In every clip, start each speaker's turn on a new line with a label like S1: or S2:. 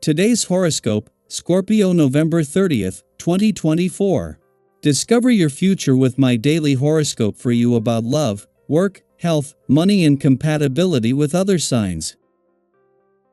S1: Today's horoscope, Scorpio November 30th, 2024. Discover your future with my daily horoscope for you about love, work, health, money and compatibility with other signs.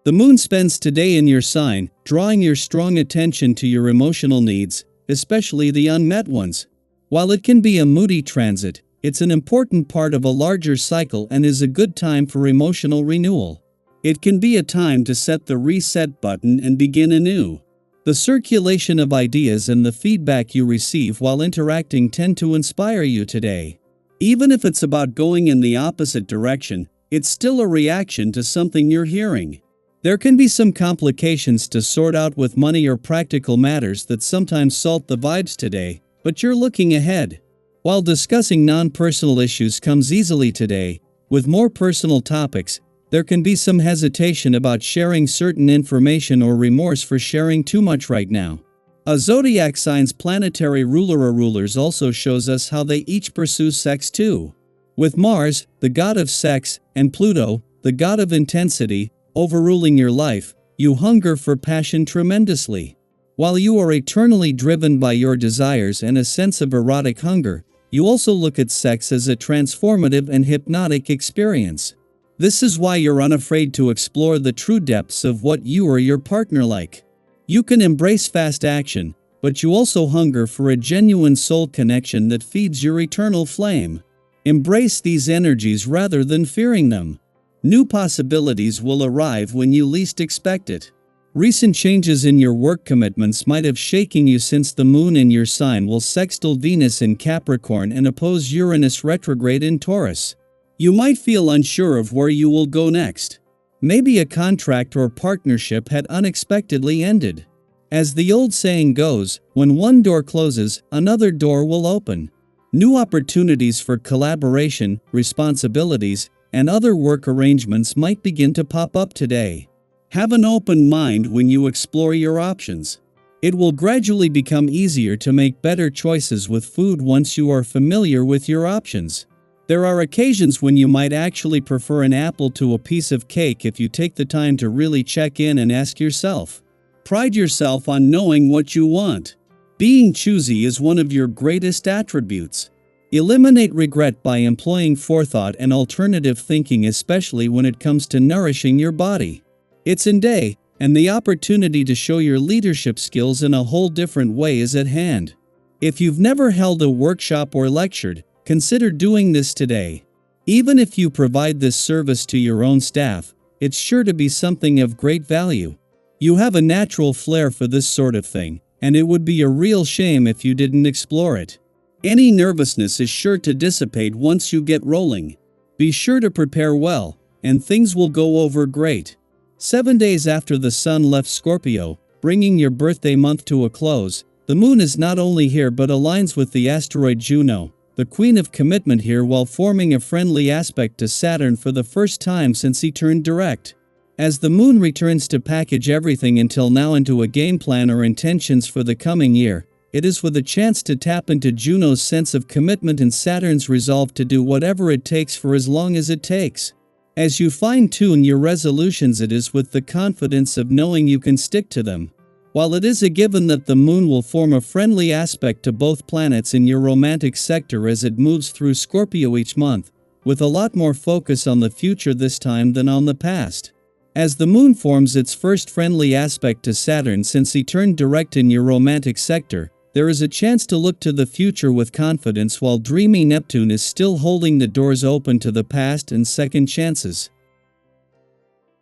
S1: The moon spends today in your sign, drawing your strong attention to your emotional needs, especially the unmet ones. While it can be a moody transit, it's an important part of a larger cycle and is a good time for emotional renewal. It can be a time to set the reset button and begin anew. The circulation of ideas and the feedback you receive while interacting tend to inspire you today. Even if it's about going in the opposite direction, it's still a reaction to something you're hearing. There can be some complications to sort out with money or practical matters that sometimes salt the vibes today, but you're looking ahead. While discussing non-personal issues comes easily today, with more personal topics, there can be some hesitation about sharing certain information or remorse for sharing too much right now. A zodiac sign's planetary ruler or rulers also shows us how they each pursue sex too. With Mars, the god of sex, and Pluto, the god of intensity, overruling your life, you hunger for passion tremendously. While you are eternally driven by your desires and a sense of erotic hunger, you also look at sex as a transformative and hypnotic experience. This is why you're unafraid to explore the true depths of what you or your partner like. You can embrace fast action, but you also hunger for a genuine soul connection that feeds your eternal flame. Embrace these energies rather than fearing them. New possibilities will arrive when you least expect it. Recent changes in your work commitments might have shaken you since the moon in your sign will sextile Venus in Capricorn and oppose Uranus retrograde in Taurus. You might feel unsure of where you will go next. Maybe a contract or partnership had unexpectedly ended. As the old saying goes, when one door closes, another door will open. New opportunities for collaboration, responsibilities, and other work arrangements might begin to pop up today. Have an open mind when you explore your options. It will gradually become easier to make better choices with food once you are familiar with your options. There are occasions when you might actually prefer an apple to a piece of cake if you take the time to really check in and ask yourself. Pride yourself on knowing what you want. Being choosy is one of your greatest attributes. Eliminate regret by employing forethought and alternative thinking, especially when it comes to nourishing your body. It's in day, and the opportunity to show your leadership skills in a whole different way is at hand. If you've never held a workshop or lectured, consider doing this today. Even if you provide this service to your own staff, it's sure to be something of great value. You have a natural flair for this sort of thing, and it would be a real shame if you didn't explore it. Any nervousness is sure to dissipate once you get rolling. Be sure to prepare well, and things will go over great. 7 days after the sun left Scorpio, bringing your birthday month to a close, the moon is not only here but aligns with the asteroid Juno, the queen of commitment here, while forming a friendly aspect to Saturn for the first time since he turned direct. As the moon returns to package everything until now into a game plan or intentions for the coming year, it is with a chance to tap into Juno's sense of commitment and Saturn's resolve to do whatever it takes for as long as it takes. As you fine-tune your resolutions, it is with the confidence of knowing you can stick to them. While it is a given that the moon will form a friendly aspect to both planets in your romantic sector as it moves through Scorpio each month, with a lot more focus on the future this time than on the past. As the moon forms its first friendly aspect to Saturn since he turned direct in your romantic sector, there is a chance to look to the future with confidence, while dreamy Neptune is still holding the doors open to the past and second chances.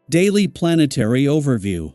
S1: Daily Planetary Overview.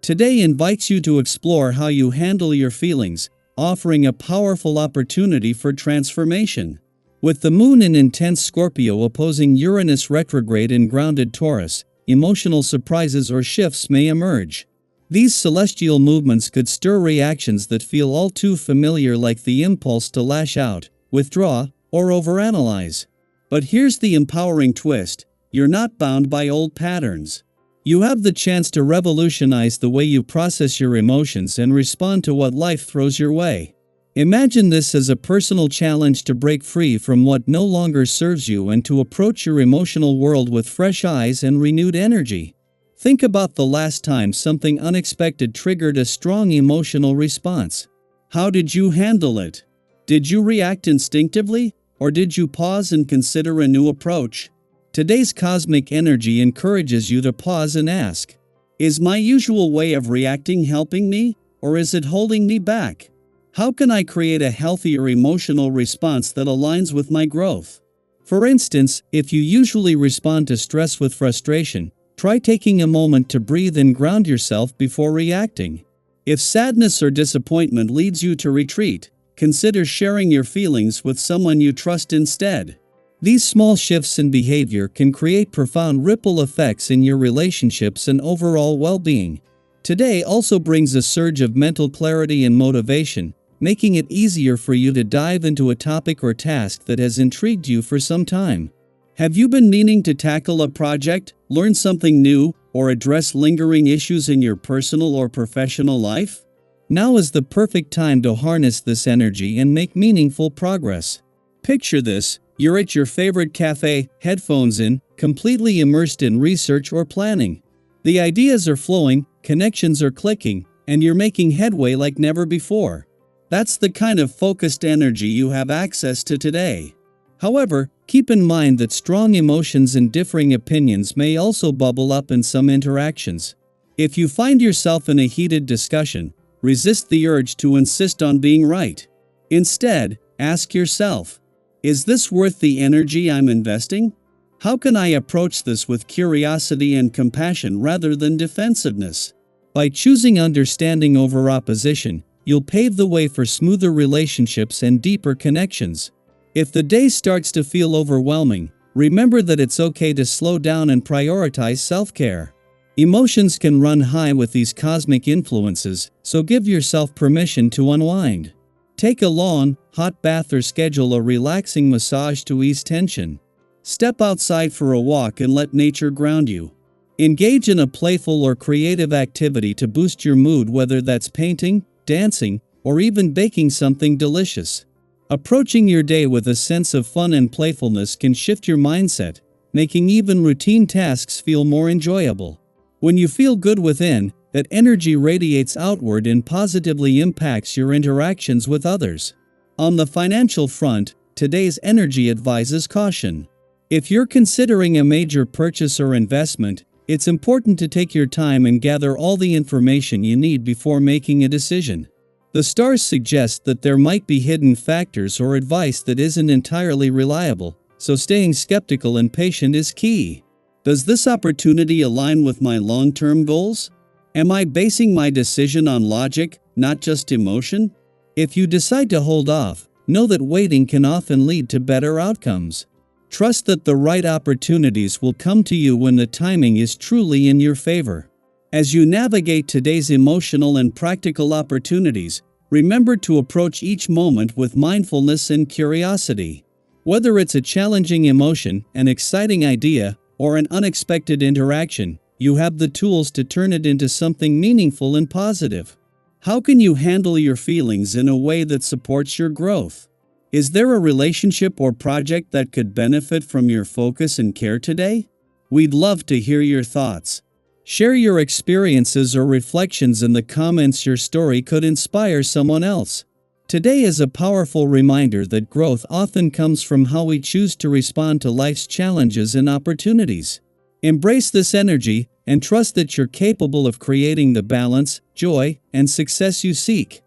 S1: Today invites you to explore how you handle your feelings, offering a powerful opportunity for transformation. With the moon in intense Scorpio opposing Uranus retrograde in grounded Taurus, emotional surprises or shifts may emerge. These celestial movements could stir reactions that feel all too familiar, like the impulse to lash out, withdraw, or overanalyze. But here's the empowering twist: you're not bound by old patterns. You have the chance to revolutionize the way you process your emotions and respond to what life throws your way. Imagine this as a personal challenge to break free from what no longer serves you and to approach your emotional world with fresh eyes and renewed energy. Think about the last time something unexpected triggered a strong emotional response. How did you handle it? Did you react instinctively, or did you pause and consider a new approach? Today's cosmic energy encourages you to pause and ask, is my usual way of reacting helping me, or is it holding me back? How can I create a healthier emotional response that aligns with my growth? For instance, if you usually respond to stress with frustration, try taking a moment to breathe and ground yourself before reacting. If sadness or disappointment leads you to retreat, consider sharing your feelings with someone you trust instead. These small shifts in behavior can create profound ripple effects in your relationships and overall well-being. Today also brings a surge of mental clarity and motivation, making it easier for you to dive into a topic or task that has intrigued you for some time. Have you been meaning to tackle a project, learn something new, or address lingering issues in your personal or professional life? Now is the perfect time to harness this energy and make meaningful progress. Picture this: you're at your favorite cafe, headphones in, completely immersed in research or planning. The ideas are flowing, connections are clicking, and you're making headway like never before. That's the kind of focused energy you have access to today. However, keep in mind that strong emotions and differing opinions may also bubble up in some interactions. If you find yourself in a heated discussion, resist the urge to insist on being right. Instead, ask yourself, is this worth the energy I'm investing? How can I approach this with curiosity and compassion rather than defensiveness? By choosing understanding over opposition, you'll pave the way for smoother relationships and deeper connections. If the day starts to feel overwhelming, remember that it's okay to slow down and prioritize self-care. Emotions can run high with these cosmic influences, so give yourself permission to unwind. Take a lawn, hot bath, or schedule a relaxing massage to ease tension. Step outside for a walk and let nature ground you. Engage in a playful or creative activity to boost your mood, whether that's painting, dancing, or even baking something delicious. Approaching your day with a sense of fun and playfulness can shift your mindset, making even routine tasks feel more enjoyable. When you feel good within, that energy radiates outward and positively impacts your interactions with others. On the financial front, today's energy advises caution. If you're considering a major purchase or investment, it's important to take your time and gather all the information you need before making a decision. The stars suggest that there might be hidden factors or advice that isn't entirely reliable, so staying skeptical and patient is key. Does this opportunity align with my long-term goals? Am I basing my decision on logic, not just emotion? If you decide to hold off, know that waiting can often lead to better outcomes. Trust that the right opportunities will come to you when the timing is truly in your favor. As you navigate today's emotional and practical opportunities, remember to approach each moment with mindfulness and curiosity. Whether it's a challenging emotion, an exciting idea, or an unexpected interaction, you have the tools to turn it into something meaningful and positive. How can you handle your feelings in a way that supports your growth? Is there a relationship or project that could benefit from your focus and care today? We'd love to hear your thoughts. Share your experiences or reflections in the comments. Your story could inspire someone else. Today is a powerful reminder that growth often comes from how we choose to respond to life's challenges and opportunities. Embrace this energy and trust that you're capable of creating the balance, joy, and success you seek.